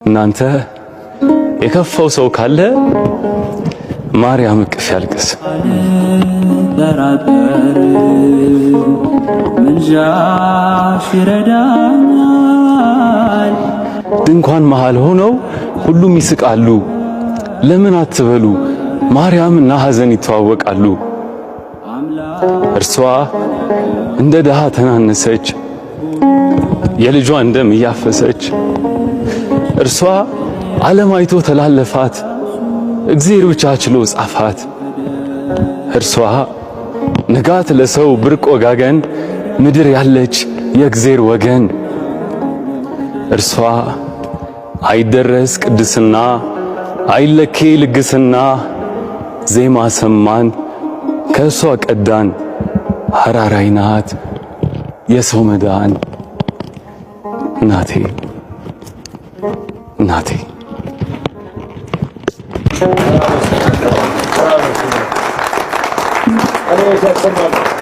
እናንተ የከፋው ሰው ካለ ማርያም እቅፍ ያልቅስ። ድንኳን መሃል ሆነው ሁሉም ይስቃሉ። ለምን አትበሉ ማርያምና ሐዘን ይተዋወቃሉ። እርሷ እንደ ድሃ ተናነሰች የልጇን ደም እያፈሰች። እርሷ ዓለም አይቶ ተላለፋት እግዚአብሔር ብቻ ችሎ ጻፋት። እርሷ ንጋት ለሰው ብርቅ ወጋገን ምድር ያለች የእግዚአብሔር ወገን። እርሷ አይደረስ ቅድስና አይለኬ ልግስና ዜማ ሰማን ከእሷ ቀዳን ሐራራይ ናት የሰው መዳን። እናቴ እናቴ